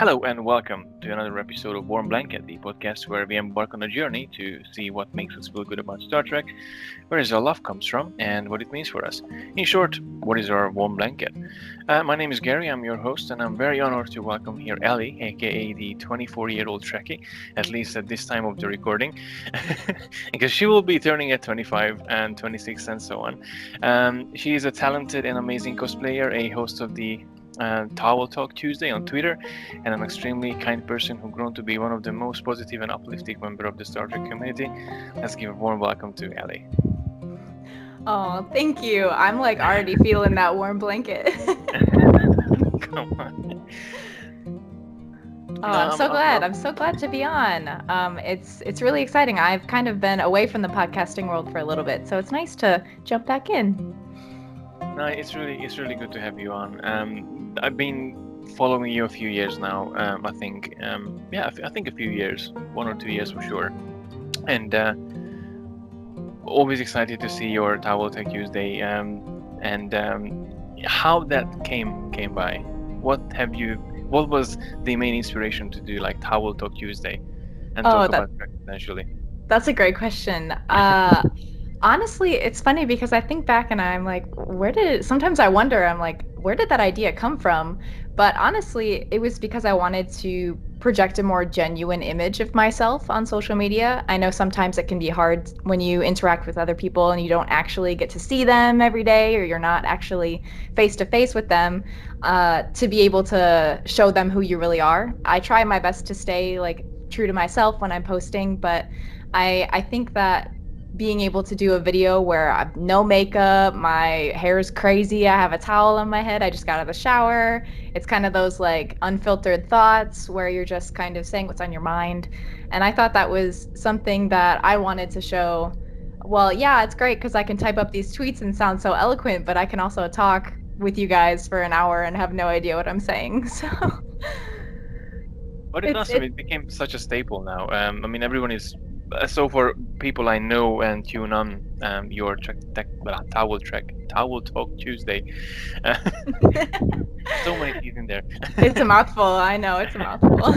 Hello and welcome to another episode of Warm Blanket, the podcast where we embark on a journey to see what makes us feel good about Star Trek, where our love comes from, and what it means for us. In short, what is our warm blanket? My name is Gary, I'm your host, and I'm very honored to welcome here Ellie, aka the 24-year-old Trekkie, at least at this time of the recording, because she will be turning at 25 and 26 and so on. She is a talented and amazing cosplayer, a host of the Towel Talk Tuesday on Twitter, and an extremely kind person who grown to be one of the most positive and uplifting member of the Star Trek community. Let's give a warm welcome to Ellie. Oh, thank you. I'm like already feeling that warm blanket. Come on. Oh, No, I'm so glad. I'm I'm so glad to be on. It's really exciting. I've kind of been away from the podcasting world for a little bit, so it's nice to jump back in. no, it's really good to have you on. I've been following you a few years now. I think, I think a few years, 1 or 2 years for sure, and always excited to see your Towel Tech Tuesday. And how that came by. What was the main inspiration to do like Towel Talk Tuesday and Oh, talk about Trek potentially? that's a great question. Honestly, it's funny because I think back and I'm like, sometimes I wonder, I'm like, where did that idea come from? But honestly, it was because I wanted to project a more genuine image of myself on social media. I know sometimes it can be hard when you interact with other people and you don't actually get to see them every day, or you're not actually face to face with them, to be able to show them who you really are. I try my best to stay like true to myself when I'm posting, but I think that being able to do a video where I've no makeup, my hair is crazy, I have a towel on my head, I just got out of the shower. It's kind of those like unfiltered thoughts where you're just kind of saying what's on your mind. And I thought that was something that I wanted to show. Well, yeah, it's great because I can type up these tweets and sound so eloquent, but I can also talk with you guys for an hour and have no idea what I'm saying. So But it's it's awesome. it It became such a staple now. I mean, everyone is. So for people I know and tune on your Towel Talk Tuesday, uh, so many T's in there. it's a mouthful. I know it's a mouthful.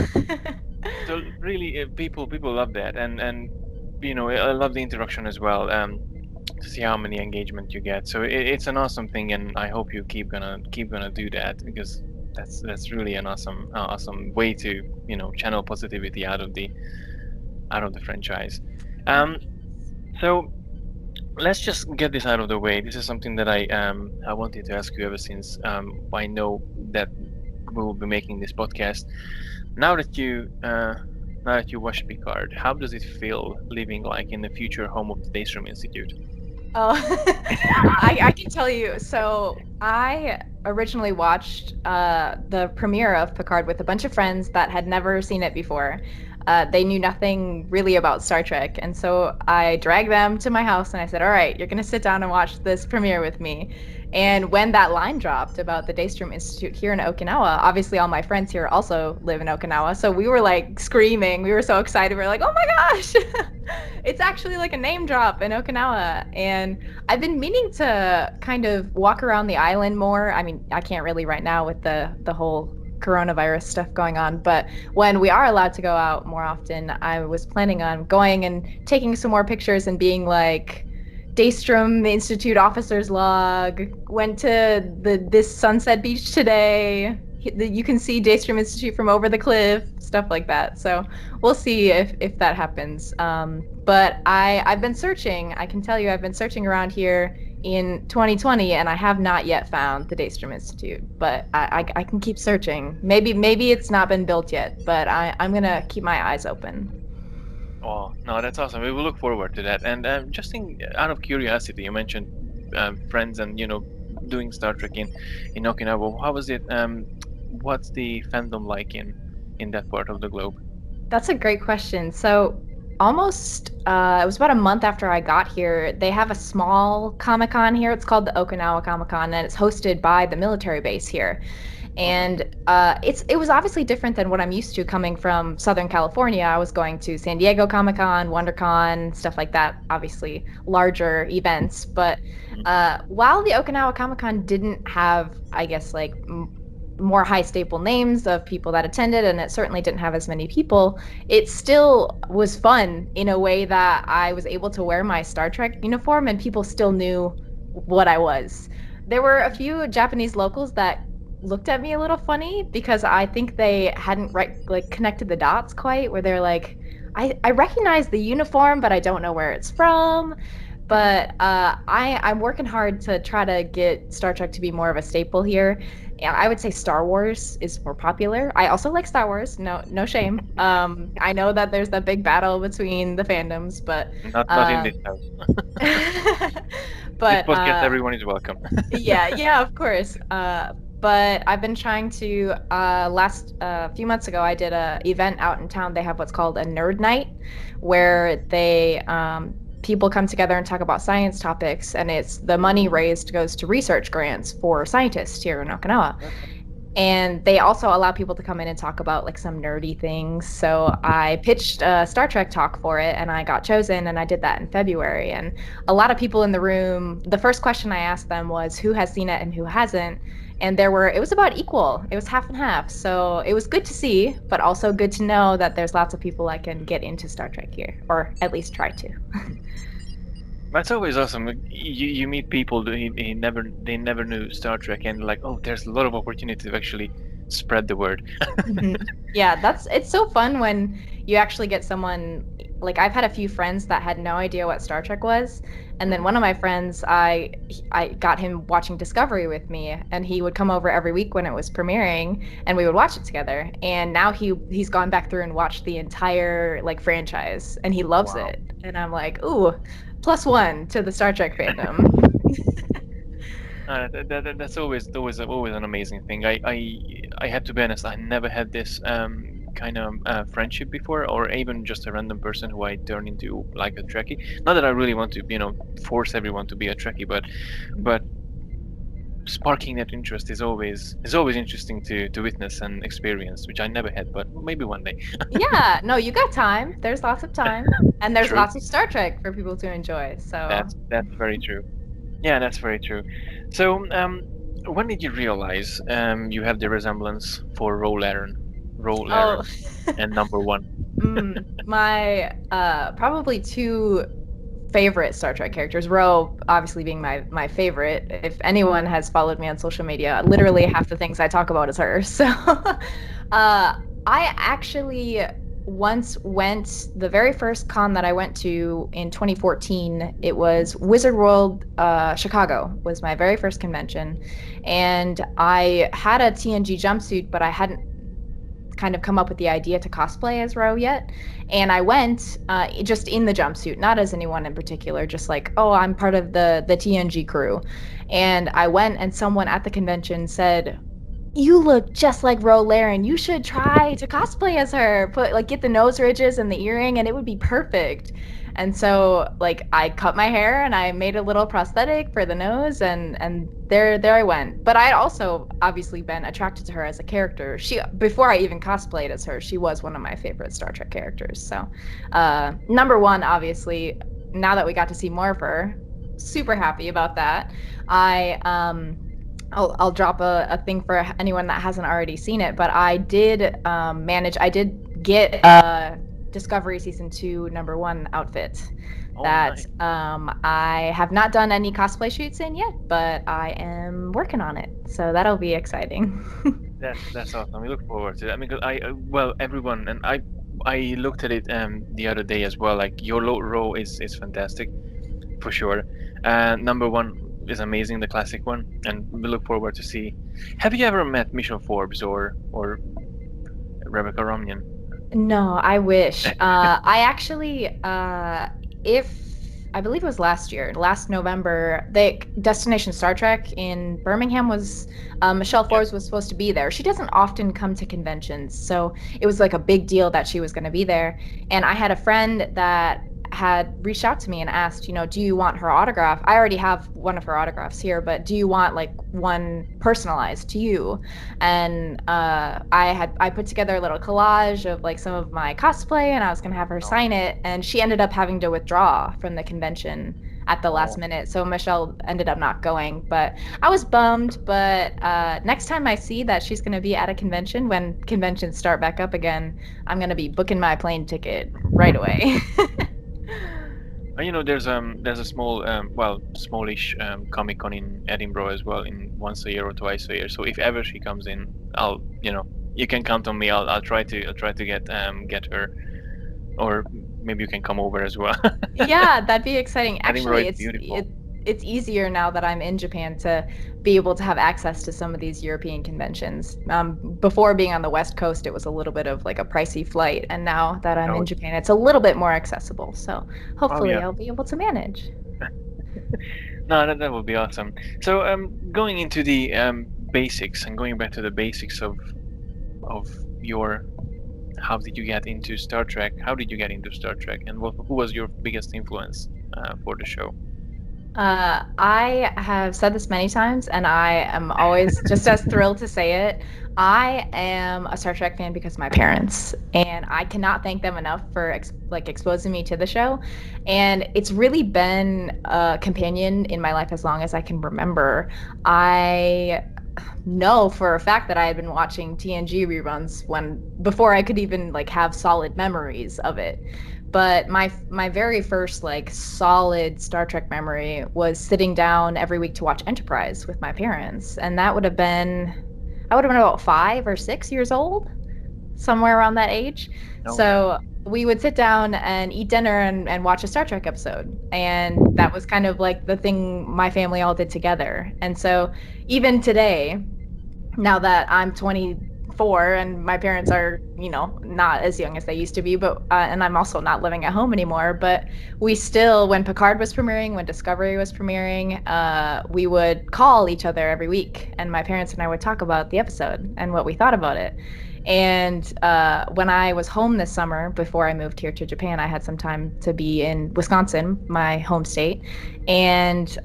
So really, people love that, and I love the interaction as well. To see how many engagement you get. So it's an awesome thing, and I hope you keep gonna do that because that's really an awesome way to channel positivity out of the franchise. Um, so let's just get this out of the way. This is something that I wanted to ask you ever since I know that we will be making this podcast. Now that you watch Picard, how does it feel living like in the future home of the Daystrom Institute? Oh, I can tell you. So I originally watched the premiere of Picard with a bunch of friends that had never seen it before. They knew nothing really about Star Trek. And so I dragged them to my house and I said, all right, you're going to sit down and watch this premiere with me. And when that line dropped about the Daystrom Institute here in Okinawa, obviously all my friends here also live in Okinawa. So we were like screaming. We were so excited. We were like, oh my gosh, it's actually like a name drop in Okinawa. And I've been meaning to kind of walk around the island more. I mean, I can't really right now with the whole coronavirus stuff going on, but when we are allowed to go out more often, I was planning on going and taking some more pictures and being like, Daystrom Institute officer's log, went to this sunset beach today. You can see Daystrom Institute from over the cliff, stuff like that. So we'll see if that happens. But I've been searching. I can tell you I've been searching around here in 2020, and I have not yet found the Daystrom Institute. But I can keep searching. Maybe it's not been built yet, but I'm gonna keep my eyes open. Oh, no, that's awesome. We will look forward to that. And just out of curiosity, you mentioned friends and doing Star Trek in Okinawa. How was it? What's the fandom like in that part of the globe? That's a great question. So, it was about a month after I got here. They have a small Comic Con here. It's called the Okinawa Comic Con, and it's hosted by the military base here. Okay. And it was obviously different than what I'm used to coming from Southern California. I was going to San Diego Comic Con, WonderCon, stuff like that. Obviously, larger events. But Mhm. while the Okinawa Comic Con didn't have, I guess, like more high staple names of people that attended, and it certainly didn't have as many people, it still was fun in a way that I was able to wear my Star Trek uniform and people still knew what I was. There were a few Japanese locals that looked at me a little funny because I think they hadn't like connected the dots quite, where they're like, I recognize the uniform, but I don't know where it's from. But I'm working hard to try to get Star Trek to be more of a staple here. Yeah, I would say Star Wars is more popular. I also like Star Wars. No shame. I know that there's that big battle between the fandoms, but Not in this house. This but podcast, everyone is welcome. yeah, of course. But I've been trying to last few months ago I did a event out in town. They have what's called a nerd night where they people come together and talk about science topics, and it's the money raised goes to research grants for scientists here in Okinawa. And they also allow people to come in and talk about like some nerdy things. So I pitched a Star Trek talk for it and I got chosen, and I did that in February. And a lot of people in the room, the first question I asked them was who has seen it and who hasn't. And it was about equal. It was half and half. So it was good to see, but also good to know that there's lots of people that can get into Star Trek here, or at least try to. That's always awesome. You meet people they never knew Star Trek, and like, oh, there's a lot of opportunity to actually spread the word. Yeah, it's so fun when you actually get someone. Like, I've had a few friends that had no idea what Star Trek was, and then one of my friends, I got him watching Discovery with me, and he would come over every week when it was premiering, and we would watch it together. And now he's gone back through and watched the entire like franchise, and he loves Wow. it. And I'm like, ooh, +1 to the Star Trek fandom. That's always an amazing thing. I have to be honest. I never had this kind of friendship before, or even just a random person who I turn into like a Trekkie. Not that I really want to, force everyone to be a Trekkie, but sparking that interest is always interesting to witness and experience, which I never had, but maybe one day. Yeah, no, you got time. There's lots of time, and there's True. lots of Star Trek for people to enjoy. So That's very true. Yeah, that's very true. So, when did you realize you have the resemblance for Laren, oh, and number one? my probably two favorite Star Trek characters. Ro, obviously being my favorite. If anyone has followed me on social media, literally half the things I talk about is her. So, I actually once went the very first con that I went to in 2014. It was Wizard World Chicago was my very first convention, and I had a TNG jumpsuit, but I hadn't kind of come up with the idea to cosplay as Ro yet. And I went just in the jumpsuit, not as anyone in particular, just like, oh, I'm part of the TNG crew. And I went, and someone at the convention said, you look just like Ro Laren. You should try to cosplay as her. Get the nose ridges and the earring, and it would be perfect. And so like I cut my hair and I made a little prosthetic for the nose, and there I went. But I had also obviously been attracted to her as a character. Before I even cosplayed as her, she was one of my favorite Star Trek characters. So number one, obviously, now that we got to see more of her, super happy about that. I'll drop a thing for anyone that hasn't already seen it, but I did get Discovery Season 2 number 1 outfit that Nice. I have not done any cosplay shoots in yet, but I am working on it, so that'll be exciting. That's awesome. We look forward to that. I mean, 'cause well, everyone, and I looked at it the other day as well. Like, your row is fantastic, for sure. Number one is amazing, the classic one, and we look forward to see. Have you ever met Michelle Forbes or Rebecca Romyan? No, I wish. I actually, if I believe it was last November, the Destination Star Trek in Birmingham was Michelle Forbes was supposed to be there. She doesn't often come to conventions, so it was like a big deal that she was going to be there. And I had a friend that had reached out to me and asked, do you want her autograph? I already have one of her autographs here, but do you want like one personalized to you? And I put together a little collage of like some of my cosplay, and I was gonna have her sign it, and she ended up having to withdraw from the convention at the last Oh, minute. So Michelle ended up not going, but I was bummed. But next time I see that she's going to be at a convention when conventions start back up again, I'm going to be booking my plane ticket right away. there's a smallish Comic Con in Edinburgh as well, in once a year or twice a year. So if ever she comes in, you can count on me. I'll try to get her, or maybe you can come over as well. Yeah, that'd be exciting. Edinburgh Actually, is beautiful. it's easier now that I'm in Japan to be able to have access to some of these European conventions. Before being on the West Coast, it was a little bit of like a pricey flight, and now that I'm in Oh, Japan, it's a little bit more accessible. So oh hopefully, yeah. I'll be able to manage. No, that would be awesome. So, going into the basics and going back to the basics of your how did you get into Star Trek? How did you get into Star Trek, and who was your biggest influence for the show? I have said this many times, and I am always just as thrilled to say it. I am a Star Trek fan because of my parents, and I cannot thank them enough for exposing me to the show. And it's really been a companion in my life as long as I can remember. I know for a fact that I had been watching TNG reruns when before I could even like have solid memories of it. But my very first like solid Star Trek memory was sitting down every week to watch Enterprise with my parents, and that would have been I would have been about 5 or 6 years old, somewhere around that age. Oh yeah. So we would sit down and eat dinner and watch a Star Trek episode. And that was kind of like the thing my family all did together. And so even today, now that I'm 24 and my parents are, not as young as they used to be, but and I'm also not living at home anymore. But we still, when Picard was premiering, when Discovery was premiering, we would call each other every week, and my parents and I would talk about the episode and what we thought about it. And when I was home this summer, before I moved here to Japan, I had some time to be in Wisconsin, my home state. And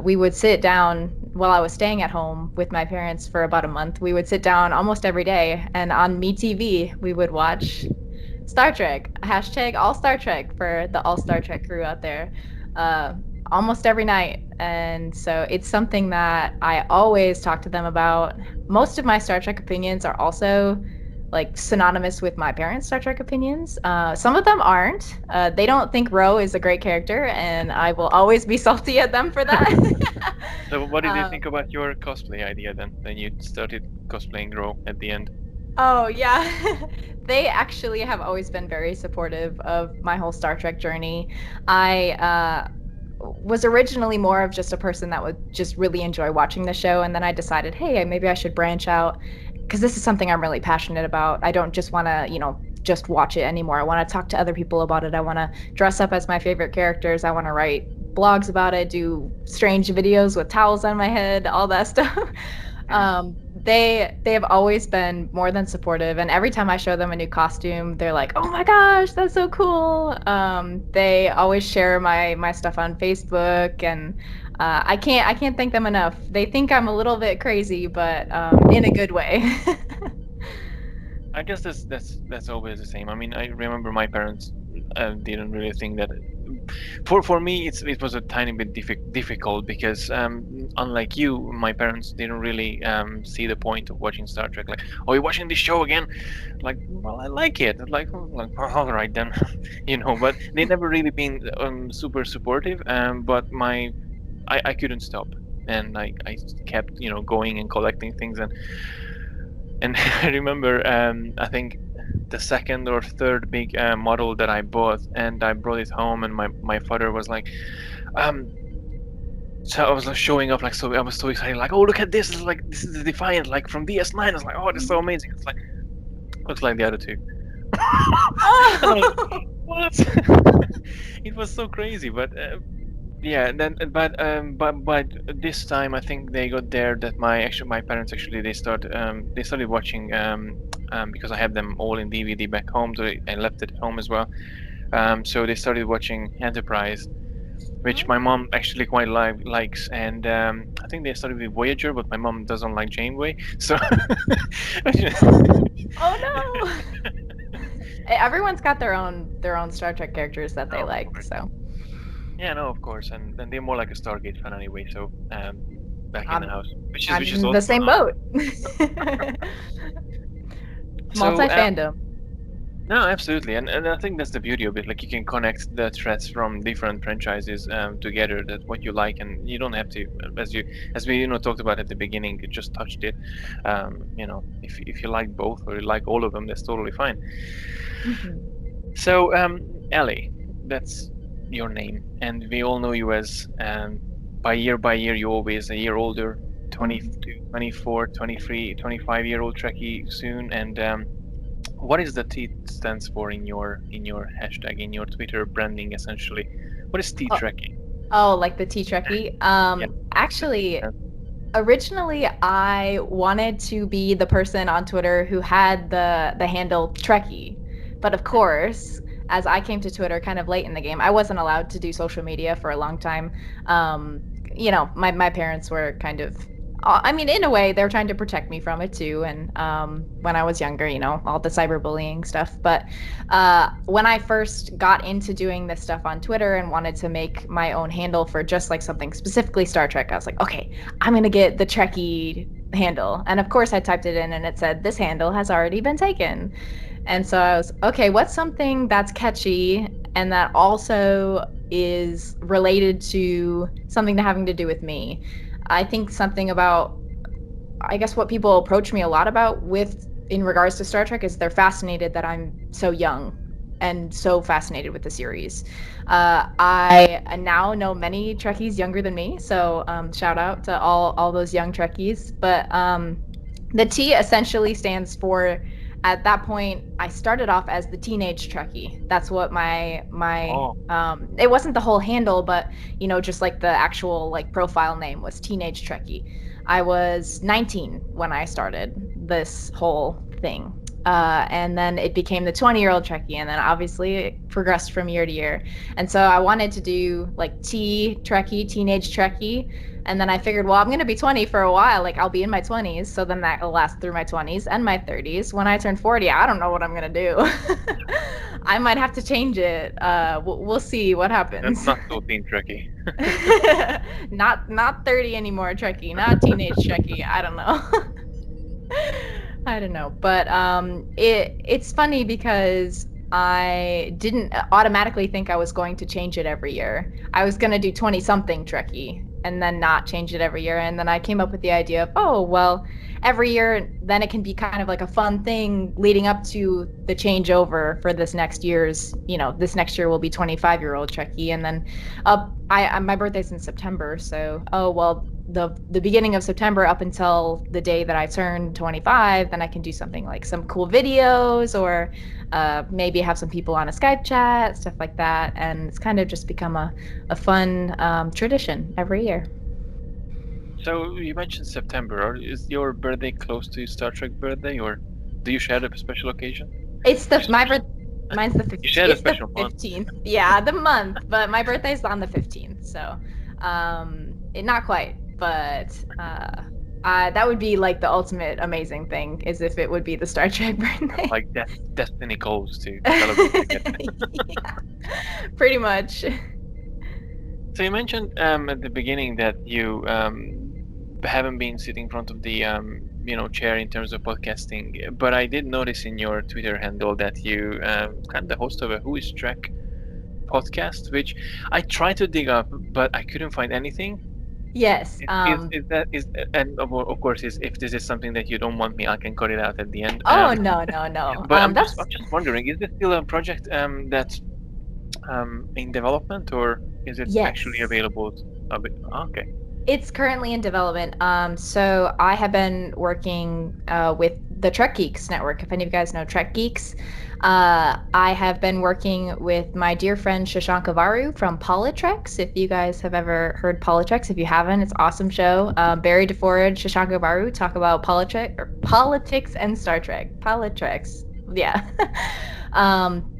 we would sit down while I was staying at home with my parents for about a month. We would sit down almost every day. And on MeTV, we would watch Star Trek, hashtag all Star Trek for the all Star Trek crew out there, uh, almost every night. And so it's something that I always talk to them about. Most of my Star Trek opinions are also like synonymous with my parents' Star Trek opinions. Some of them aren't. They don't think Ro is a great character, and I will always be salty at them for that. So, what did you um, think about your cosplay idea then? Then you started cosplaying Ro at the end. Oh, yeah. They actually have always been very supportive of my whole Star Trek journey. I was originally more of just a person that would just really enjoy watching the show, and then I decided, hey, maybe I should branch out because this is something I'm really passionate about. I don't just want to, just watch it anymore. I want to talk to other people about it. I want to dress up as my favorite characters. I want to write blogs about it, do strange videos with towels on my head, all that stuff. Mhm. They have always been more than supportive, and every time I show them a new costume, they're like, "Oh my gosh, that's so cool!" They always share my stuff on Facebook, and I can't thank them enough. They think I'm a little bit crazy, but in a good way. I guess that's always the same. I mean, I remember my parents didn't really think that. For me, it was a tiny bit difficult because unlike you, my parents didn't really see the point of watching Star Trek. Like, oh, you're watching this show again? Like, well, I like it. Like, all right then, But they never really been super supportive. But I couldn't stop, and I kept going and collecting things and I remember, I think the second or third big model that I bought, and I brought it home, and my father was like, um, so I was like showing off, like, so I was so excited, like, oh, look at this! It's like this is the Defiant, like from DS9. I was like, oh, this is so amazing. It's like looks like the other two, and I was like, Oh. what? It was so crazy, but yeah, then but this time I think they got there that my parents actually they started watching because I have them all in DVD back home, so I left it at home as well. So they started watching Enterprise, which my mom actually quite likes, and I think they started with Voyager, but my mom doesn't like Janeway, so Oh no. Everyone's got their own Star Trek characters that they of like, course. so. Yeah, no, of course, and they're more like a Stargate fan anyway. So back in the I'm house, which I'm is in the also same nice. boat. So Multi fandom. no, absolutely, and I think that's the beauty of it. Like you can connect the threads from different franchises together. That's what you like, and you don't have to, as we talked about at the beginning. You just touched it. If you like both or you like all of them, that's totally fine. Mhm. So Ellie, that's your name, and we all know you as by year you're always a year older, 22, 24, 23, 25-year-old Trekkie soon, and what is the T stands for in your hashtag in your Twitter branding essentially? What is Oh, TTrekkie? oh, like the TTrekkie. Yeah, what's the T Actually, stand? originally I wanted to be the person on Twitter who had the handle Trekkie. But of Mm. course, as I came to Twitter kind of late in the game, I wasn't allowed to do social media for a long time. Um, my parents were kind of I mean, in a way, they're trying to protect me from it too. And when I was younger, all the cyberbullying stuff. But when I first got into doing this stuff on Twitter and wanted to make my own handle for just like something specifically Star Trek, I was like, okay, I'm gonna get the Trekkie handle. And of course, I typed it in and it said, this handle has already been taken. And so I was, okay, what's something that's catchy and that also is related to something having to do with me? I think something about, I guess, what people approach me a lot about with in regards to Star Trek is they're fascinated that I'm so young and so fascinated with the series. I now know many Trekkies younger than me, so shout out to all those young Trekkies. But the T essentially stands for. At that point, I started off as the teenage Trekkie. That's what my Oh, it wasn't the whole handle, but just like the actual like profile name was teenage Trekkie. I was 19 when I started this whole thing. And then it became the 20-year-old Trekkie, and then obviously it progressed from year to year. And so I wanted to do like T Trekkie, teenage Trekkie. And then I figured, well, I'm going to be 20 for a while. Like, I'll be in my 20s. So then that'll last through my 20s and my 30s. When I turn 40, I don't know what I'm going to do. I might have to change it. We'll see what that's happens. not so Team Trekkie. Not 30 anymore, Trekkie. Not teenage Trekkie. I don't know. I don't know, but it's funny because I didn't automatically think I was going to change it every year. I was going to do 20 something Trekkie and then not change it every year. And then I came up with the idea of, oh, well, every year, then it can be kind of like a fun thing leading up to the changeover for this next year will be 25-year-old Trekkie. And then my birthday's in September. So, oh, well, the beginning of September up until the day that I turn 25, then I can do something like some cool videos or maybe have some people on a Skype chat, stuff like that. And it's kind of just become a fun tradition every year. So you mentioned September. Is your birthday close to Star Trek birthday, or do you share a special occasion? It's You, the s- my birth. Mine's the you 15th. shared a It's the special month. 15th. Yeah, the month, but my birthday's on the 15th. So, not quite, but that would be like the ultimate amazing thing is if it would be the Star Trek birthday. Like destiny calls to celebrate together. Yeah, pretty much. So you mentioned at the beginning that you haven't been sitting in front of the chair in terms of podcasting, but I did notice in your Twitter handle that you kind of the host of a Who is Trek podcast, which I tried to dig up, but I couldn't find anything. Yes. Is that is and of course is if this is something that you don't want me, I can cut it out at the end. Oh, no, no, no. But I'm That's just wondering, is this still a project that's in development, or is it actually yes. available? A bit? Okay. It's currently in development. So I have been working with the Trek Geeks Network. If any of you guys know Trek Geeks, I have been working with my dear friend Shashank Avaru from Politics. If you guys have ever heard Politics, if you haven't, it's an awesome show. Barry DeForge, Shashank Avaru talk about politics and Star Trek. Politics, yeah.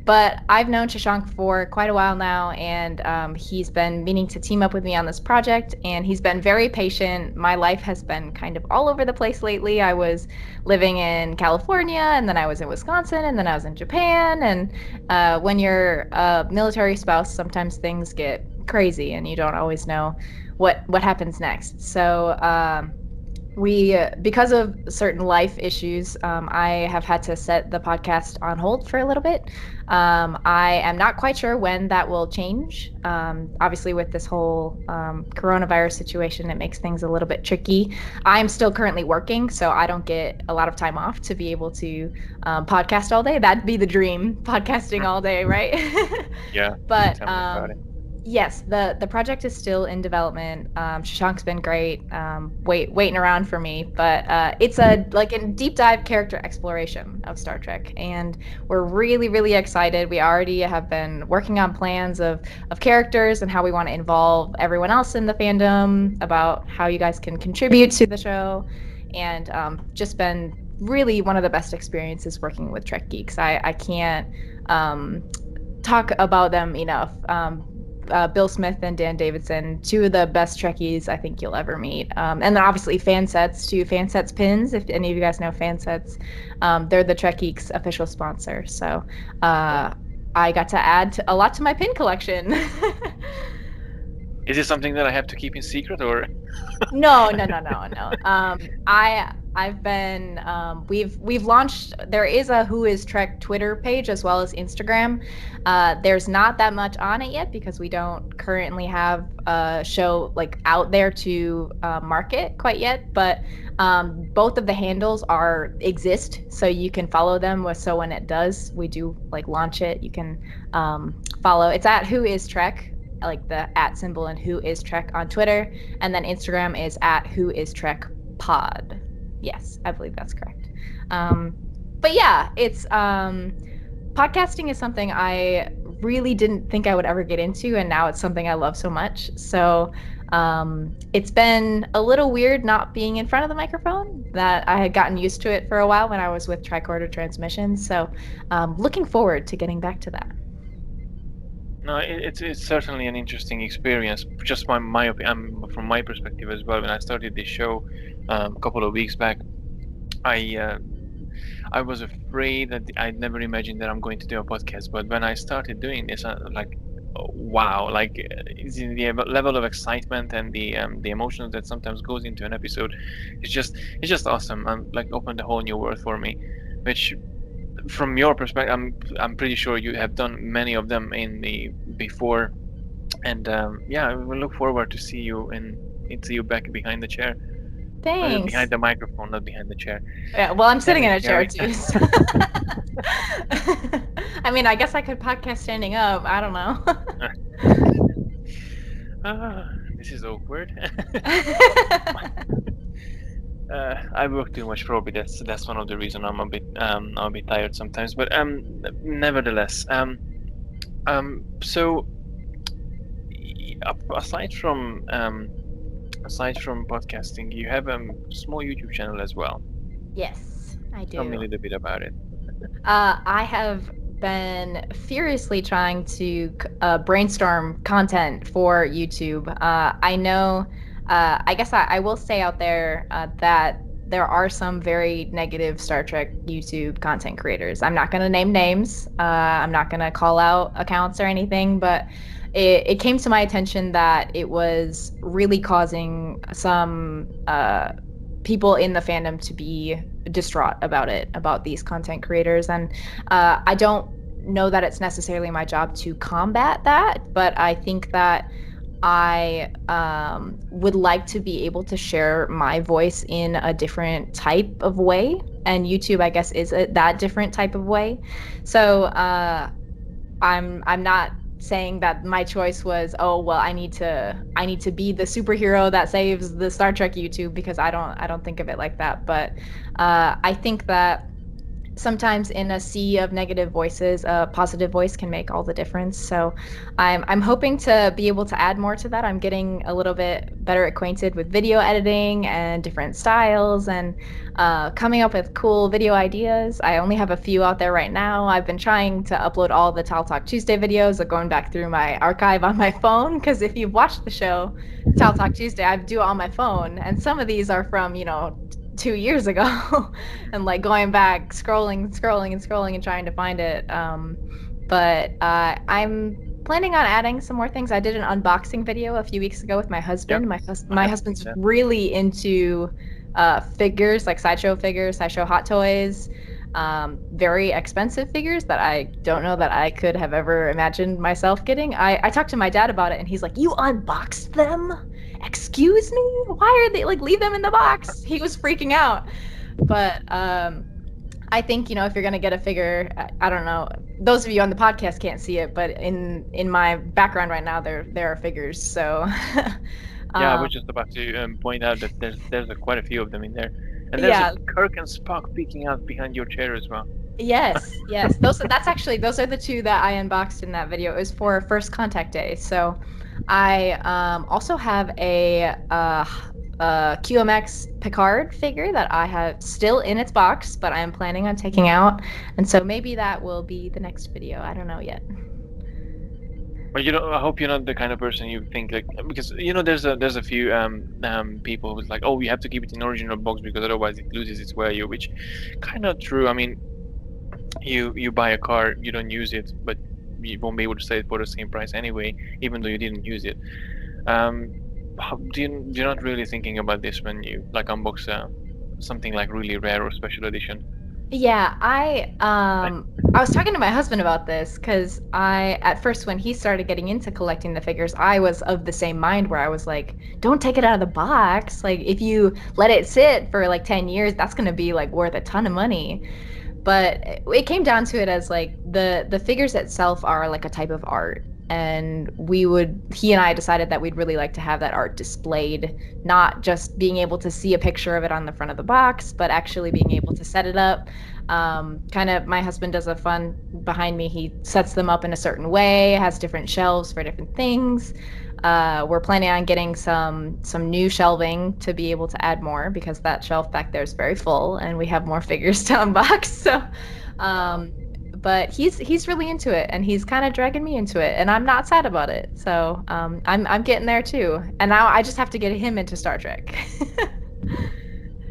But I've known Shashank for quite a while now, and he's been meaning to team up with me on this project, and he's been very patient. My life has been kind of all over the place lately. I was living in California, and then I was in Wisconsin, and then I was in Japan. And when you're a military spouse, sometimes things get crazy, and you don't always know what happens next. So we because of certain life issues, I have had to set the podcast on hold for a little bit. I am not quite sure when that will change. Obviously, with this whole coronavirus situation, it makes things a little bit tricky. I'm still currently working, so I don't get a lot of time off to be able to podcast all day. That'd be the dream, podcasting all day, right? Yeah, But tell me about it. yes, the project is still in development. Shashank's been great, waiting around for me. But it's a deep dive character exploration of Star Trek, and we're really really excited. We already have been working on plans of characters and how we want to involve everyone else in the fandom, about how you guys can contribute to the show, and just been really one of the best experiences working with Trek Geeks. I can't talk about them enough. Bill Smith and Dan Davidson, two of the best Trekkies I think you'll ever meet. And then obviously Fansets too. Fansets pins, if any of you guys know Fansets, they're the Trek Geeks official sponsor. So I got to add a lot to my pin collection. Is it something that I have to keep in secret, or? No. I've been we've launched. There is a Who Is Trek Twitter page as well as Instagram. There's not that much on it yet because we don't currently have a show like out there to market quite yet. But both of the handles exist, so you can follow them. So when it does, we do like launch it. You can follow. It's at Who Is Trek, like the @ symbol, and Who Is Trek on Twitter, and then Instagram is at Who Is Trek Pod. Yes, I believe that's correct. But yeah, it's podcasting is something I really didn't think I would ever get into, and now it's something I love so much. So it's been a little weird not being in front of the microphone. That I had gotten used to it for a while when I was with Tricorder Transmissions. So looking forward to getting back to that. No, it's certainly an interesting experience. Just from my perspective as well. When I started this show a couple of weeks back, I was afraid that I'd never imagined that I'm going to do a podcast. But when I started doing this, wow! The level of excitement and the emotions that sometimes goes into an episode, it's just awesome. Like opened a whole new world for me, which, from your perspective, I'm pretty sure you have done many of them before, and yeah, we look forward to see you back behind the chair. Thanks. Behind the microphone, not behind the chair. Yeah, well, I'm sitting in a chair too. So. I mean, I guess I could podcast standing up. I don't know. This is awkward. I work too much, probably. That's one of the reasons I'm a bit tired sometimes. But nevertheless, so aside from podcasting, you have a small YouTube channel as well. Yes, I do. Tell me a little bit about it. I have been furiously trying to brainstorm content for YouTube. I know, I guess I will say out there that there are some very negative Star Trek YouTube content creators. I'm not going to name names. I'm not going to call out accounts or anything, but it came to my attention that it was really causing some people in the fandom to be distraught about these content creators. And I don't know that it's necessarily my job to combat that, but I think that I would like to be able to share my voice in a different type of way. And YouTube, I guess, is that different type of way. So I'm not saying that my choice was, oh well, I need to be the superhero that saves the Star Trek YouTube, because I don't think of it like that. But I think that sometimes in a sea of negative voices, a positive voice can make all the difference. So I'm hoping to be able to add more to that. I'm getting a little bit better acquainted with video editing and different styles, and coming up with cool video ideas. I only have a few out there right now. I've been trying to upload all the Tal Talk Tuesday videos, going back through my archive on my phone, because if you've watched the show Tal Talk Tuesday, I do it on my phone, and some of these are from 2 years ago, and like going back, scrolling and trying to find it. But I'm planning on adding some more things. I did an unboxing video a few weeks ago with my Yeah, husband. I My have seen husband's that. really into figures, like figures, sideshow hot toys, very expensive figures that I don't know that I could have ever imagined myself getting. I talked to my dad about it, and he's like, "You unboxed them? Excuse me? Why are they like leave them in the box?" He was freaking out. But I think, if you're gonna get a figure, I don't know. Those of you on the podcast can't see it, but in my background right now, there are figures. So, Yeah, I was um, just about to point out that there's quite a few of them in there, and there's a yeah, Kirk and Spock peeking out behind your chair as well. yes. Those are the two that I unboxed in that video. It was for First Contact Day. So, I also have a QMX Picard figure that I have still in its box, but I am planning on taking out, and so maybe that will be the next video. I don't know yet. But I hope you're not the kind of person you think like, because there's a few people who's like, oh, you have to keep it in original box because otherwise it loses its value, which kind of true. I mean, you buy a car, you don't use it, but you won't be able to sell it for the same price anyway, even though you didn't use it. Do you not really thinking about this when you like unbox something like really rare or special edition? Yeah, I was talking to my husband about this because I at first when he started getting into collecting the figures, I was of the same mind where I was like, don't take it out of the box. Like if you let it sit for like 10 years, that's gonna be like worth a ton of money. But it came down to it as like the figures itself are like a type of art, and he and I decided that we'd really like to have that art displayed, not just being able to see a picture of it on the front of the box, but actually being able to set it up. Kind of my husband does a fun behind me. He sets them up in a certain way, has different shelves for different things. We're planning on getting some new shelving to be able to add more because that shelf back there is very full and we have more figures to unbox. So, Wow. um, but he's really into it and he's kind of dragging me into it, and I'm not sad about it. So I'm getting there too, and now I just have to get him into Star Trek.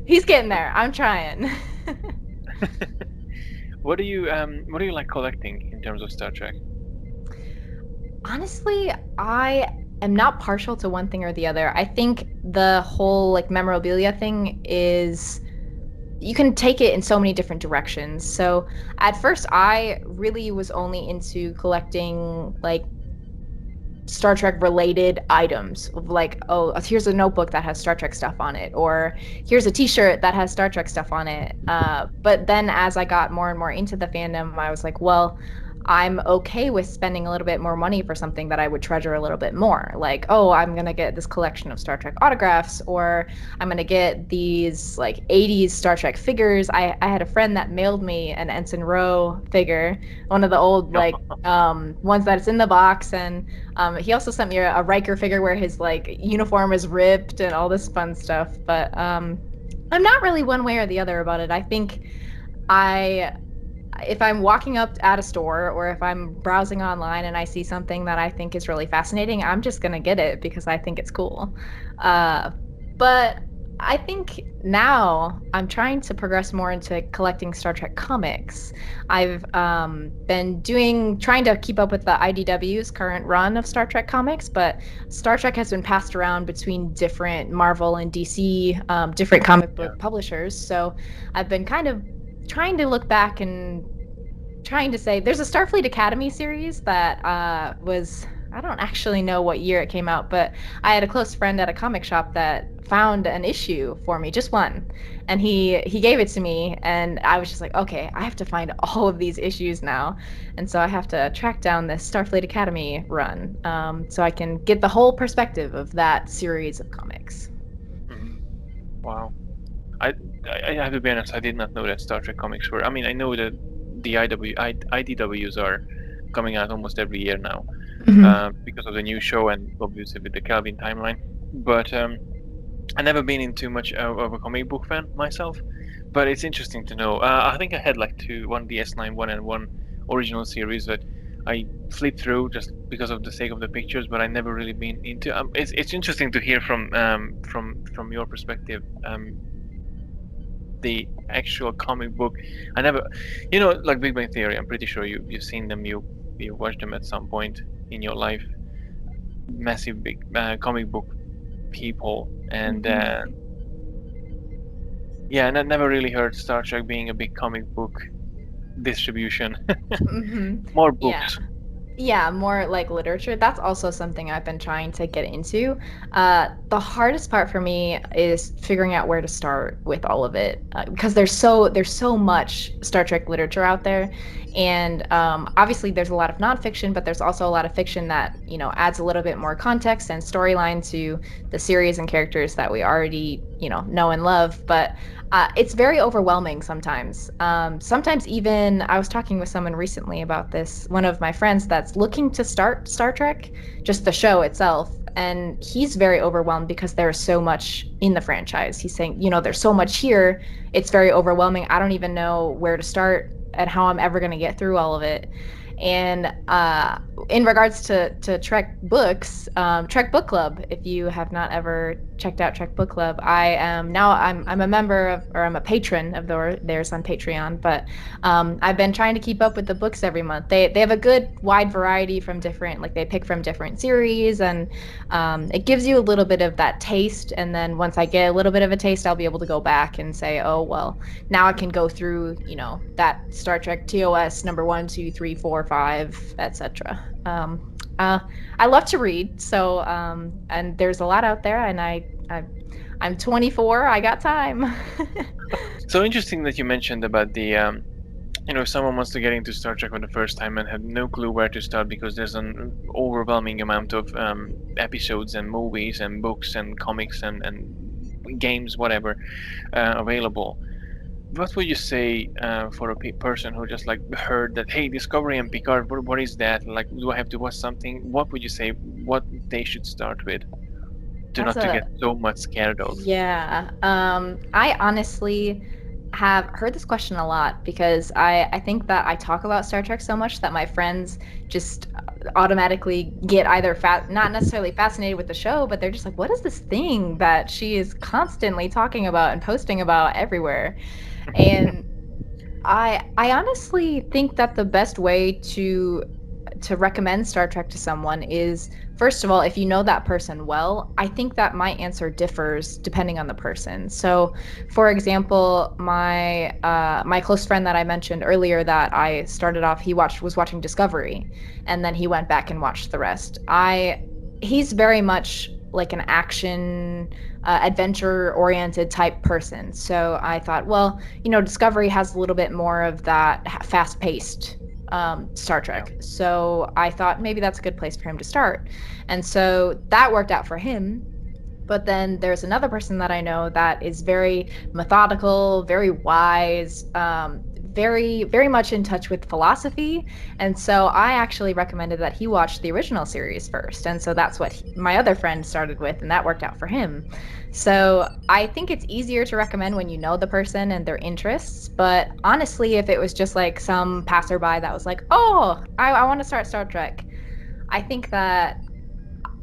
He's getting there. I'm trying. What do you like collecting in terms of Star Trek? Honestly, I am not partial to one thing or the other. I think the whole like memorabilia thing is you can take it in so many different directions. So at first I really was only into collecting like Star Trek related items of like, oh, here's a notebook that has Star Trek stuff on it, or here's a T-shirt that has Star Trek stuff on it. But then as I got more and more into the fandom, I was like, well, I'm okay with spending a little bit more money for something that I would treasure a little bit more. Like, oh, I'm gonna get this collection of Star Trek autographs, or I'm gonna get these like 80s Star Trek figures. I had a friend that mailed me an Ensign Ro figure, one of the old like ones that's in the box, and he also sent me a Riker figure where his like uniform is ripped and all this fun stuff. But I'm not really one way or the other about it. I think I if I'm walking up at a store or if I'm browsing online and I see something that I think is really fascinating, I'm just gonna get it because I think it's cool. Uh, but I think now I'm trying to progress more into collecting Star Trek comics. I've been trying to keep up with the IDW's current run of Star Trek comics, but Star Trek has been passed around between different Marvel and DC, different comic Yeah. book publishers. So I've been kind of trying to look back and trying to say there's a Starfleet Academy series that was I don't actually know what year it came out, but I had a close friend at a comic shop that found an issue for me, just one, and he gave it to me, and I was just like, okay, I have to find all of these issues now, and so I have to track down this Starfleet Academy run, so I can get the whole perspective of that series of comics. Mhm. Wow. I, I have to be honest, I did not know that Star Trek comics were. I mean, I know that the IDWs are coming out almost every year now, Mhm. because of the new show and obviously with the Kelvin timeline. But I've never been into much of a comic book fan myself. But it's interesting to know. I think I had like one DS9 one and one original series that I flipped through just because of the sake of the pictures, but I never really been into. It's interesting to hear from your perspective. The actual comic book. I never, like Big Bang Theory. I'm pretty sure you've seen them. You watched them at some point in your life massive big comic book people, and yeah, and I never really heard Star Trek being a big comic book distribution. More Yeah. books. Yeah, more like literature. That's also something I've been trying to get into. The hardest part for me is figuring out where to start with all of it, because there's so much Star Trek literature out there, and obviously there's a lot of nonfiction, but there's also a lot of fiction that adds a little bit more context and storyline to the series and characters that we already know and love. But it's very overwhelming sometimes. Sometimes even I was talking with someone recently about this, one of my friends that's looking to start Star Trek, just the show itself. And he's very overwhelmed because there's so much in the franchise. He's saying, there's so much here. It's very overwhelming. I don't even know where to start and how I'm ever going to get through all of it. And in regards to Trek books, Trek Book Club, if you have not ever checked out Trek Book Club, I'm a member of, or I'm a patron of theirs on Patreon. But I've been trying to keep up with the books every month. They have a good wide variety from different, like they pick from different series, and it gives you a little bit of that taste. And then once I get a little bit of a taste, I'll be able to go back and say, oh well, now I can go through that Star Trek TOS number 1, 2, 3, 4, 5, etc. I love to read, so and there's a lot out there, and I'm 24. I got time. So interesting that you mentioned about the if someone wants to get into Star Trek for the first time and have no clue where to start because there's an overwhelming amount of episodes and movies and books and comics and games, whatever, available. What would you say for a person who just like heard that, hey, Discovery and Picard, what is that? Like, do I have to watch something? What would you say what they should start with to That's not to get so much scared of? Yeah. I honestly have heard this question a lot because I think that I talk about Star Trek so much that my friends just automatically get either not necessarily fascinated with the show, but they're just like, what is this thing that she is constantly talking about and posting about everywhere? And I honestly think that the best way to recommend Star Trek to someone is, first of all, if you know that person well. I think that my answer differs depending on the person. So, for example, my close friend that I mentioned earlier that I started off, was watching Discovery, and then he went back and watched the rest. He's very much like an action adventure oriented type person. So I thought, well, Discovery has a little bit more of that fast paced Star Trek. Yeah. So I thought maybe that's a good place for him to start. And so that worked out for him. But then there's another person that I know that is very methodical, very wise, very, very much in touch with philosophy. And so I actually recommended that he watch the original series first. And so that's what my other friend started with, and that worked out for him. So I think it's easier to recommend when you know the person and their interests. But honestly, if it was just like some passerby that was like, oh, I want to start Star Trek, I think that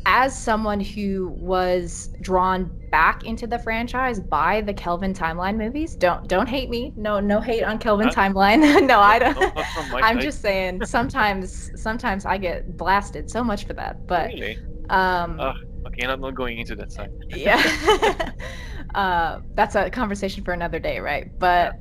as someone who was drawn back into the franchise by the Kelvin Timeline movies, don't hate me. No hate on Kelvin Timeline. No, I don't. Not from my I'm side. just saying sometimes I get blasted so much for that. But Really? um Okay, not going into that side. yeah. That's a conversation for another day, right? But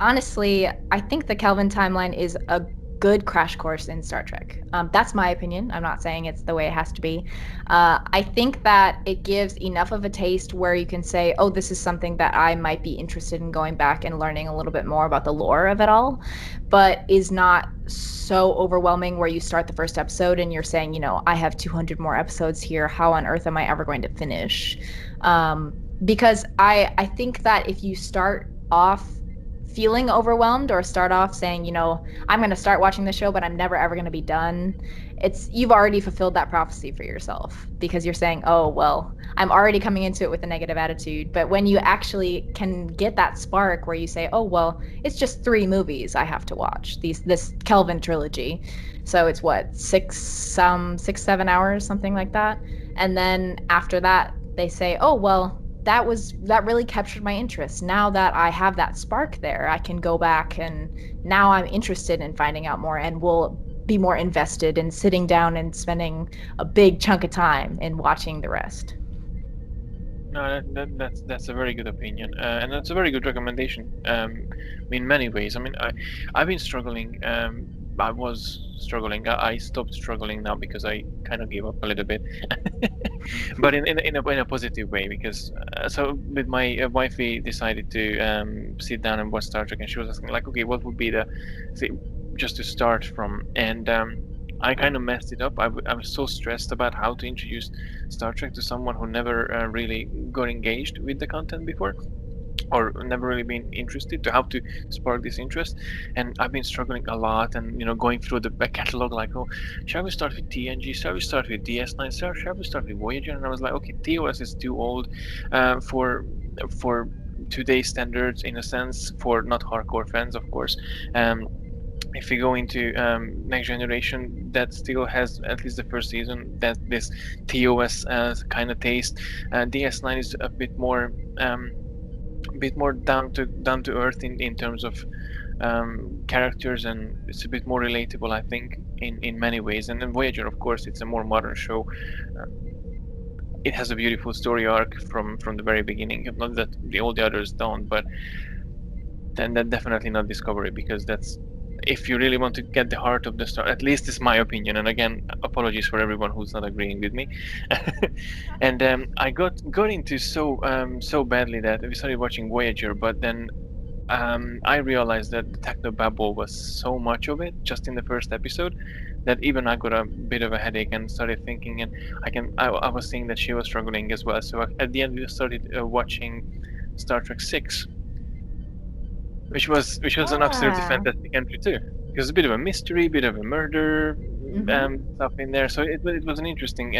honestly, I think the Kelvin Timeline is a good crash course in Star Trek. That's my opinion. I'm not saying it's the way it has to be. I think that it gives enough of a taste where you can say, oh, this is something that I might be interested in going back and learning a little bit more about the lore of it all, but is not so overwhelming where you start the first episode and you're saying, I have 200 more episodes here. How on earth am I ever going to finish? Because I think that if you start off feeling overwhelmed or start off saying, I'm going to start watching the show, but I'm never ever going to be done, you've already fulfilled that prophecy for yourself, because you're saying, oh, well, I'm already coming into it with a negative attitude. But when you actually can get that spark where you say, oh, well, it's just 3 movies I have to watch, this Kelvin trilogy. So it's what, 6-7 hours, something like that. And then after that, they say, oh, well, that really captured my interest. Now that I have that spark there, I can go back and now I'm interested in finding out more and will be more invested in sitting down and spending a big chunk of time in watching the rest. No, that's a very good opinion, and that's a very good recommendation. In many ways. I mean, I've been struggling. I was struggling. I stopped struggling now because I kind of gave up a little bit, but in a positive way. Because so with my wife, we decided to sit down and watch Star Trek, and she was asking like, okay, what would be the, see, just to start from, and I kind of messed it up. I was so stressed about how to introduce Star Trek to someone who never really got engaged with the content before, or never really been interested, to how to spark this interest. And I've been struggling a lot, and going through the back catalog, like, oh, shall we start with TNG, shall we start with DS9, shall we start with Voyager? And I was like, okay, TOS is too old for today's standards, in a sense, for not hardcore fans, of course. If you go into Next Generation, that still has at least the first season, that this TOS kind of taste. DS9 is a bit more down to earth in terms of characters, and it's a bit more relatable, I think, in many ways. And then Voyager, of course, it's a more modern show. Uh, it has a beautiful story arc from the very beginning. Not that all the others don't, but then that definitely not Discovery, because that's, if you really want to get the heart of the story, at least it's my opinion. And again, apologies for everyone who's not agreeing with me. And I got into so badly that we started watching Voyager, but then I realized that the technobabble was so much of it just in the first episode that even I got a bit of a headache and started thinking. And I was seeing that she was struggling as well. So at the end, we started watching Star Trek 6, which was an absolutely fantastic entry too. It was a bit of a mystery, bit of a murder stuff in there. So it was an interesting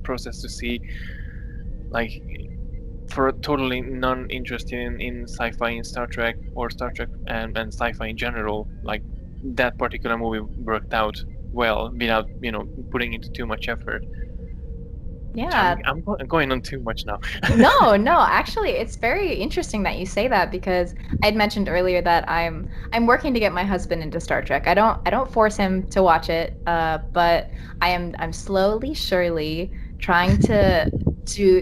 process to see, like, for a totally non-interested in sci-fi, in Star Trek, or Star Trek and sci-fi in general. Like, that particular movie worked out well without putting into too much effort. Yeah. I'm going on too much now. No, actually, it's very interesting that you say that, because I'd mentioned earlier that I'm working to get my husband into Star Trek. I don't force him to watch it, but I'm slowly, surely trying to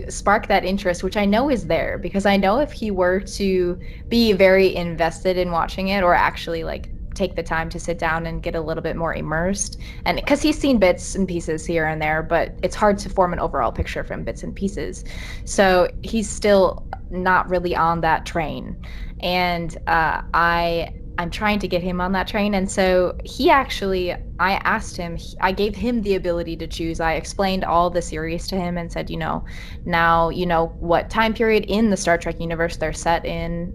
spark that interest, which I know is there, because I know if he were to be very invested in watching it, or actually like take the time to sit down and get a little bit more immersed, and because he's seen bits and pieces here and there, but it's hard to form an overall picture from bits and pieces, so he's still not really on that train. And I'm trying to get him on that train. And so I asked him, I gave him the ability to choose. I explained all the series to him and said, now you know what time period in the Star Trek universe they're set in,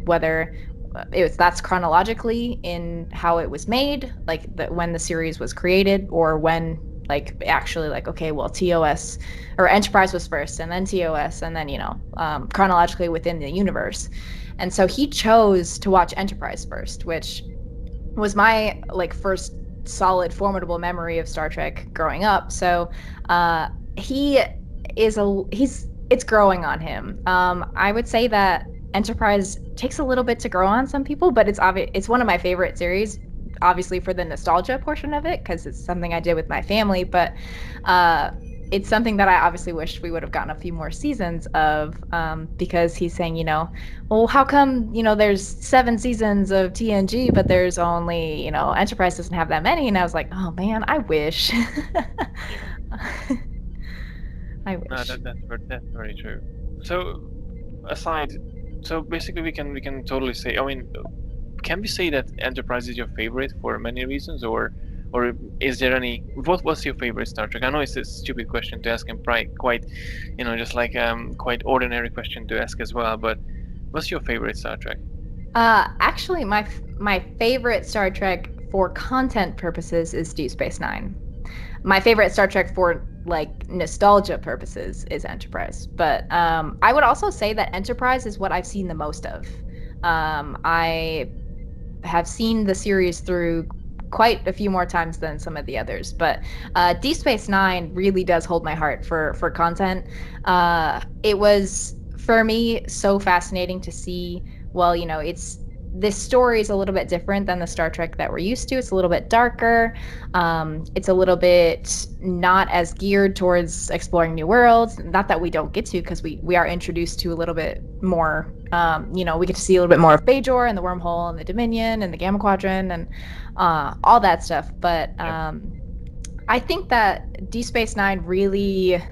whether that's chronologically in how it was made, like when the series was created, or when, like, actually, like, okay, well, TOS or Enterprise was first, and then TOS, and then chronologically within the universe. And so he chose to watch Enterprise first, which was my, like, first solid formidable memory of Star Trek growing up. So he he's it's growing on him. I would say that Enterprise takes a little bit to grow on some people, but it's one of my favorite series, obviously for the nostalgia portion of it, because it's something I did with my family. But it's something that I obviously wish we would have gotten a few more seasons of, because he's saying, well, how come, there's 7 seasons of TNG, but there's only, Enterprise doesn't have that many. And I was like, oh man, I wish. I wish. No, that's very true. So so basically we can totally say, I mean, can we say that Enterprise is your favorite for many reasons, or is there any, what's your favorite Star Trek? I know it's a stupid question to ask, and quite just like quite ordinary question to ask as well, but what's your favorite Star Trek? Actually, my favorite Star Trek for content purposes is Deep Space Nine. My favorite Star Trek for, like, nostalgia purposes is Enterprise. But I would also say that Enterprise is what I've seen the most of. I have seen the series through quite a few more times than some of the others. But Deep Space Nine really does hold my heart for content. It was, for me, so fascinating to see. Well, it's this story is a little bit different than the Star Trek that we're used to. It's a little bit darker. It's a little bit not as geared towards exploring new worlds. Not that we don't get to, because we are introduced to a little bit more. We get to see a little bit more of Bajor and the wormhole and the Dominion and the Gamma Quadrant and all that stuff. But I think that Deep Space Nine really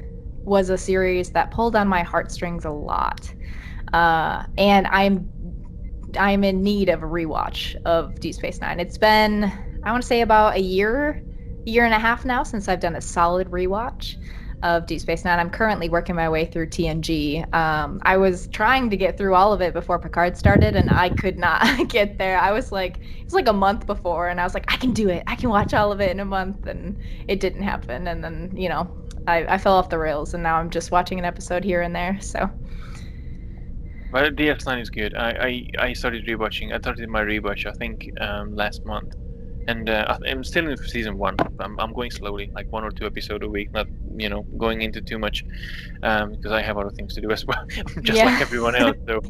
was a series that pulled on my heartstrings a lot. And I'm in need of a rewatch of Deep Space Nine. It's been, I want to say, about a year and a half now since I've done a solid rewatch of Deep Space Nine. I'm currently working my way through TNG. I was trying to get through all of it before Picard started, and I could not get there. It was like a month before, and I was like, I can do it. I can watch all of it in a month, and it didn't happen. And then, I fell off the rails, and now I'm just watching an episode here and there. So. Well, DS9 is good. I started rewatching. I started my rewatch, I think, last month, and I'm still in season 1. I'm going slowly, like 1 or 2 episodes a week, not going into too much, because I have other things to do as well, just like everyone else. So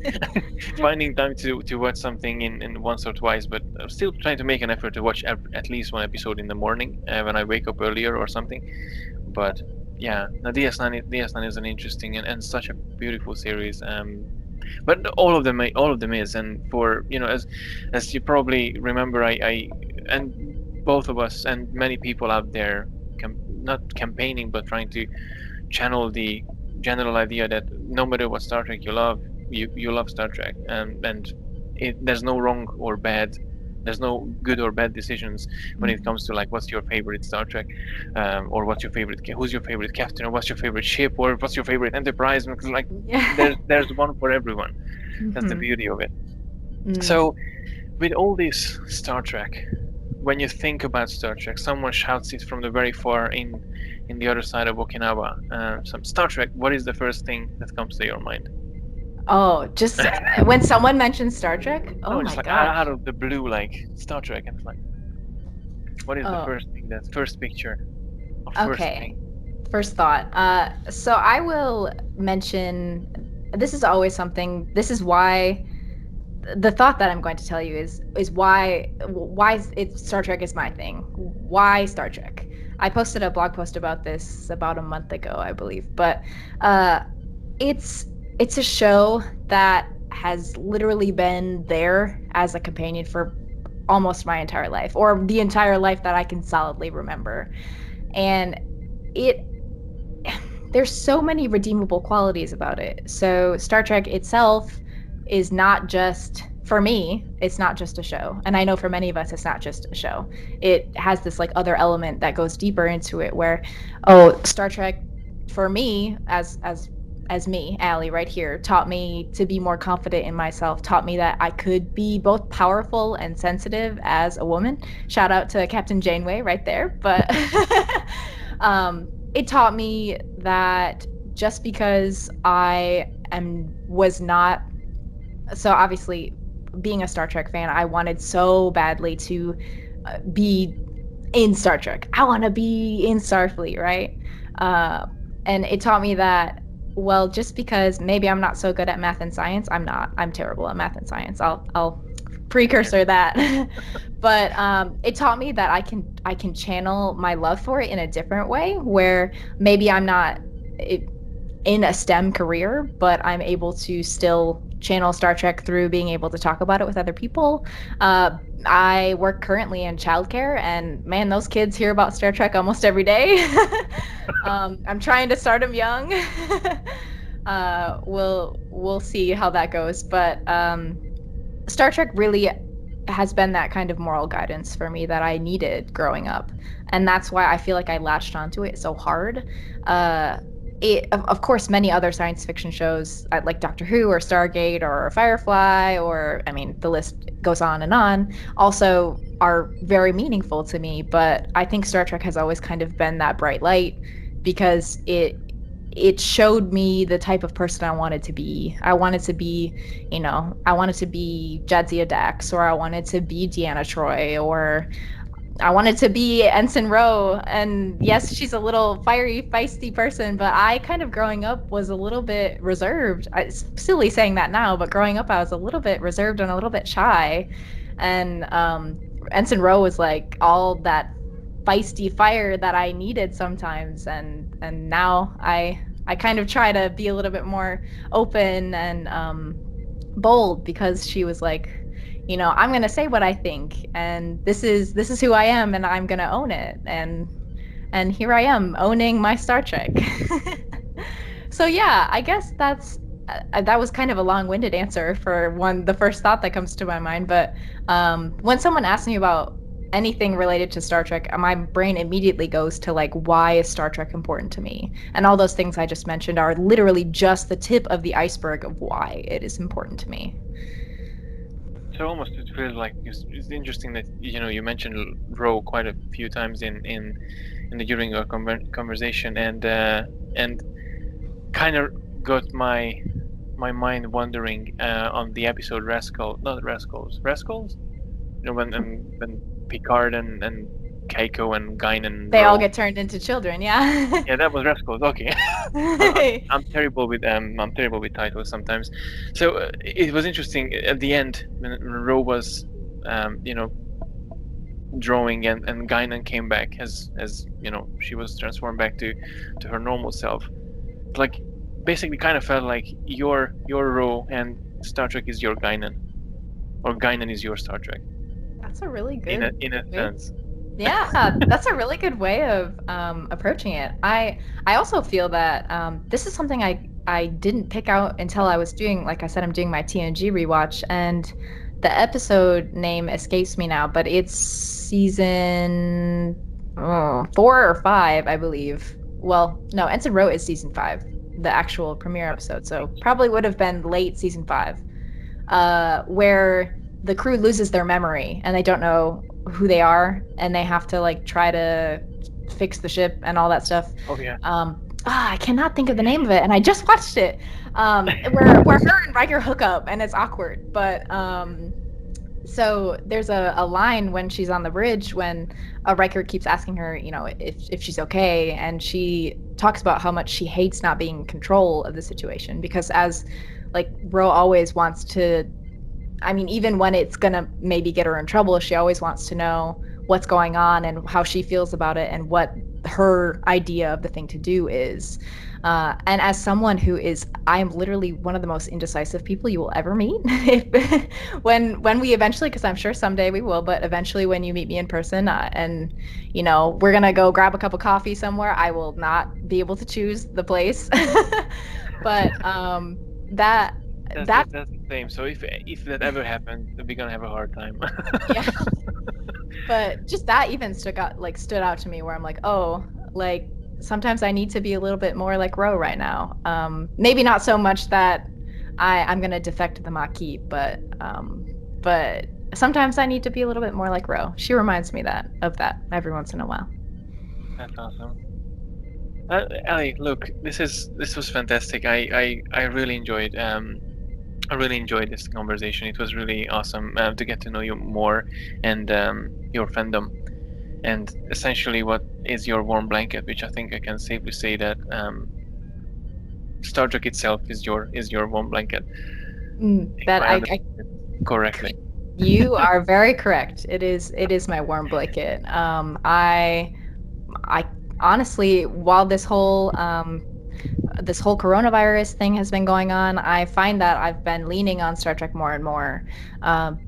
finding time to watch something in once or twice, but I'm still trying to make an effort to watch at least 1 episode in the morning when I wake up earlier or something. But yeah, the DS9 is an interesting and such a beautiful series. But all of them is, and for as you probably remember, I and both of us and many people out there not campaigning but trying to channel the general idea that no matter what Star Trek you love, you love Star Trek, and there's no wrong or bad. There's no good or bad decisions when it comes to like what's your favorite Star Trek, or what's your favorite, who's your favorite captain, or what's your favorite ship, or what's your favorite Enterprise. Like there's one for everyone. That's the beauty of it. So with all this Star Trek, when you think about Star Trek, someone shouts it from the very far in the other side of Okinawa. Some Star Trek. What is the first thing that comes to your mind? Oh, just when someone mentions Star Trek? Oh my like gosh. out of the blue, like Star Trek, and it's like, what is the first thing, that first picture? Okay. First thought. So I will mention, this is always something, this is why, the thought that I'm going to tell you is why Star Trek is my thing. Why Star Trek? I posted a blog post about this about a month ago, I believe. But it's a show that has literally been there as a companion for almost my entire life, or the entire life that I can solidly remember. And there's so many redeemable qualities about it. So Star Trek itself is not just, for me, it's not just a show. And I know for many of us, it's not just a show. It has this like other element that goes deeper into it, where, Star Trek, for me, as me, Allie, right here, taught me to be more confident in myself, taught me that I could be both powerful and sensitive as a woman. Shout out to Captain Janeway right there. But it taught me that just because was not, so obviously being a Star Trek fan, I wanted so badly to be in Star Trek. I want to be in Starfleet, right? And it taught me that, well, just because maybe I'm not so good at math and science, I'm terrible at math and science. I'll precursor that. But it taught me that I can channel my love for it in a different way, where maybe I'm not in a STEM career, but I'm able to still channel Star Trek through being able to talk about it with other people. I work currently in childcare, and man, those kids hear about Star Trek almost every day. I'm trying to start them young. We'll see how that goes, but Star Trek really has been that kind of moral guidance for me that I needed growing up, and that's why I feel like I latched onto it so hard. Of course, many other science fiction shows like Doctor Who or Stargate or Firefly, or I mean, the list goes on, also are very meaningful to me. But I think Star Trek has always kind of been that bright light, because it showed me the type of person I wanted to be. I wanted to be Jadzia Dax, or I wanted to be Deanna Troi, or I wanted to be Ensign Ro, and yes, she's a little fiery, feisty person, but I kind of growing up was a little bit reserved. It's silly saying that now, but growing up I was a little bit reserved and a little bit shy. And Ensign Ro was like all that feisty fire that I needed sometimes, and now I kind of try to be a little bit more open and bold because she was like, I'm gonna say what I think, and this is who I am, and I'm gonna own it, and here I am owning my Star Trek. So yeah, I guess that was kind of a long-winded answer for the first thought that comes to my mind. But when someone asks me about anything related to Star Trek, my brain immediately goes to like, why is Star Trek important to me? And all those things I just mentioned are literally just the tip of the iceberg of why it is important to me. So almost it feels like it's interesting that you mentioned Ro quite a few times in the during our conversation, and kind of got my mind wandering on the episode Rascal, not Rascals. When Picard and Keiko and Guinan They all Ro. get turned into children, yeah. Yeah, that was Rascals. Okay, I'm terrible with titles sometimes. So it was interesting at the end when Ro was, drawing and Guinan came back as she was transformed back to her normal self. Like basically, kind of felt like your Ro and Star Trek is your Guinan, or Guinan is your Star Trek. That's a really In good a way. sense. Yeah, that's a really good way of approaching it. I also feel that this is something I didn't pick out until I was doing, like I said, I'm doing my TNG rewatch, and the episode name escapes me now, but it's season 4 or 5, I believe. Well, no, Ensign Ro is season 5, the actual premiere episode, so probably would have been late season 5, where the crew loses their memory and they don't know who they are, and they have to like try to fix the ship and all that stuff. Oh yeah. I cannot think of the name of it, and I just watched it. Where her and Riker hook up, and it's awkward. But so there's a line when she's on the bridge when Riker keeps asking her, if she's okay, and she talks about how much she hates not being in control of the situation, because as like Ro always wants to, I mean, even when it's gonna maybe get her in trouble, she always wants to know what's going on and how she feels about it and what her idea of the thing to do is. And as someone who is, I am literally one of the most indecisive people you will ever meet. When we eventually, because I'm sure someday we will, but eventually when you meet me in person, and we're gonna go grab a cup of coffee somewhere, I will not be able to choose the place. But that That's the same. So if that ever happens, we're gonna have a hard time. yeah. But just that even stood out to me, where I'm like, oh, like sometimes I need to be a little bit more like Ro right now. Maybe not so much that I'm gonna defect to the Maquis, but sometimes I need to be a little bit more like Ro. She reminds me of that every once in a while. That's awesome. Ali, look, this was fantastic. I really enjoyed this conversation. It was really awesome to get to know you more and your fandom, and essentially what is your warm blanket, which I think I can safely say that Star Trek itself is your warm blanket. That I correctly. You are very correct. It is my warm blanket. I honestly, while this whole coronavirus thing has been going on, I find that I've been leaning on Star Trek more and more,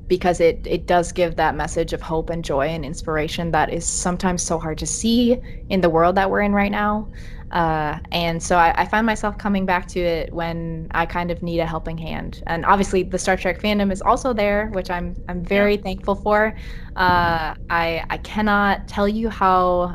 because it does give that message of hope and joy and inspiration that is sometimes so hard to see in the world that we're in right now. And so I find myself coming back to it when I kind of need a helping hand. And obviously, the Star Trek fandom is also there, which I'm very thankful for. I cannot tell you how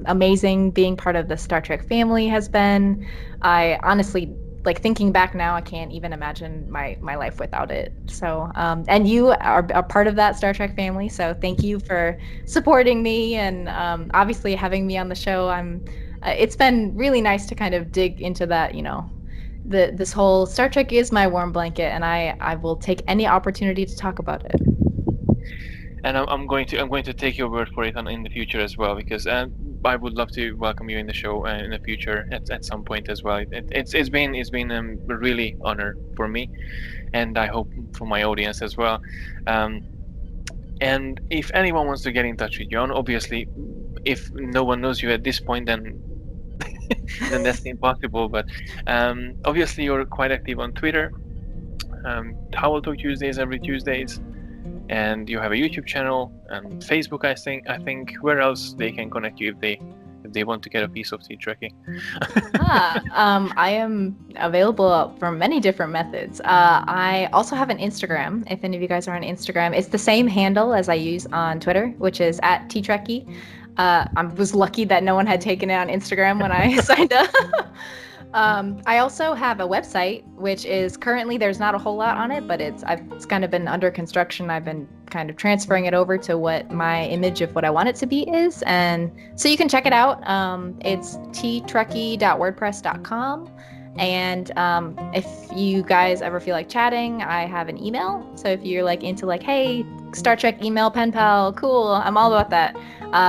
amazing being part of the Star Trek family has been. I honestly, like, thinking back now, I can't even imagine my life without it. So, and you are a part of that Star Trek family, so thank you for supporting me and obviously having me on the show. It's been really nice to kind of dig into that, this whole Star Trek is my warm blanket, and I will take any opportunity to talk about it. And I'm going to take your word for it in the future as well, because I would love to welcome you in the show in the future at some point as well. It's been a really honor for me, and I hope for my audience as well. And if anyone wants to get in touch with you, and obviously, if no one knows you at this point, then that's impossible. But obviously, you're quite active on Twitter. Towel Talk Tuesdays every Tuesdays, and you have a YouTube channel and Facebook. I think where else they can connect you if they want to get a piece of TTrekkie. I am available for many different methods. I also have an Instagram. If any of you guys are on Instagram, it's the same handle as I use on Twitter, which is at TTrekkie. I was lucky that no one had taken it on Instagram when I signed up. I also have a website, which is currently there's not a whole lot on it, but it's kind of been under construction. I've been kind of transferring it over to what my image of what I want it to be is, and so you can check it out. It's TTrekkie.wordpress.com. And if you guys ever feel like chatting, I have an email. So if you're like into like, hey, Star Trek email pen pal, cool, I'm all about that.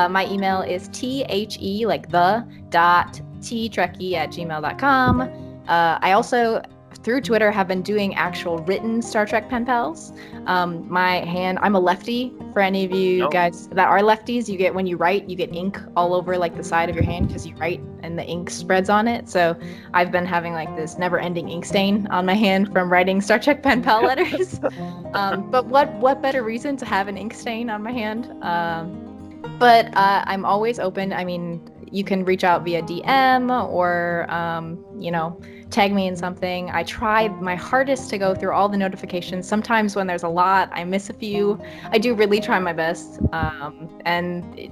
My email is THE like the dot TTrekkie@gmail.com. I also, through Twitter, have been doing actual written Star Trek pen pals. I'm a lefty. For any of you guys that are lefties, you get, when you write, you get ink all over like the side of your hand because you write and the ink spreads on it. So I've been having like this never-ending ink stain on my hand from writing Star Trek pen pal letters. But what better reason to have an ink stain on my hand? But I'm always open. I mean, you can reach out via DM or, tag me in something. I try my hardest to go through all the notifications. Sometimes when there's a lot, I miss a few. I do really try my best. And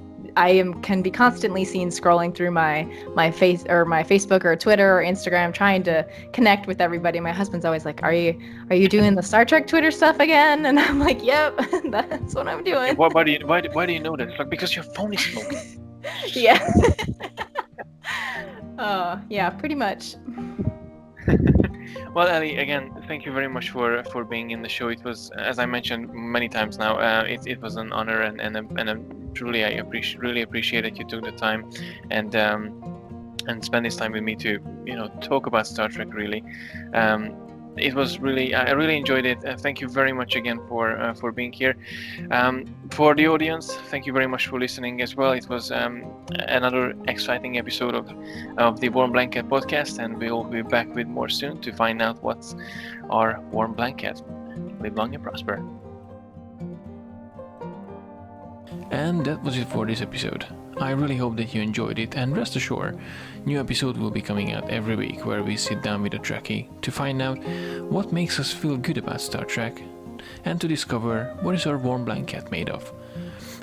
can be constantly seen scrolling through my Facebook or Twitter or Instagram, trying to connect with everybody. My husband's always like, "Are you doing the Star Trek Twitter stuff again?" And I'm like, "Yep, that's what I'm doing." Why do you know that? It's like, because your phone is smoking. Yeah. Yeah, pretty much. Well, Ali, again, thank you very much for being in the show. It was, as I mentioned many times now, it was an honor, and truly I really appreciate that you took the time and spend this time with me to talk about Star Trek. Really, it was really, I really enjoyed it. Thank you very much again for being here. For the audience, thank you very much for listening as well. It was another exciting episode of the Warm Blanket podcast, and we'll be back with more soon to find out what's our warm blanket. Live long and prosper. And that was it for this episode. I really hope that you enjoyed it, and rest assured, new episode will be coming out every week where we sit down with a Trekkie to find out what makes us feel good about Star Trek and to discover what is our warm blanket made of.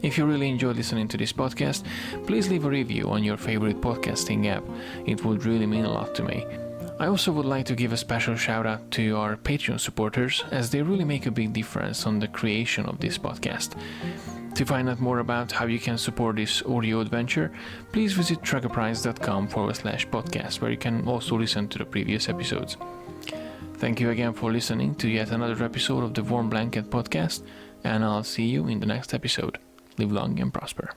If you really enjoyed listening to this podcast, please leave a review on your favorite podcasting app. It would really mean a lot to me. I also would like to give a special shout out to our Patreon supporters, as they really make a big difference on the creation of this podcast. To find out more about how you can support this audio adventure, please visit TREKKERPRISE.com/podcast, where you can also listen to the previous episodes. Thank you again for listening to yet another episode of the Warm Blanket podcast, and I'll see you in the next episode. Live long and prosper.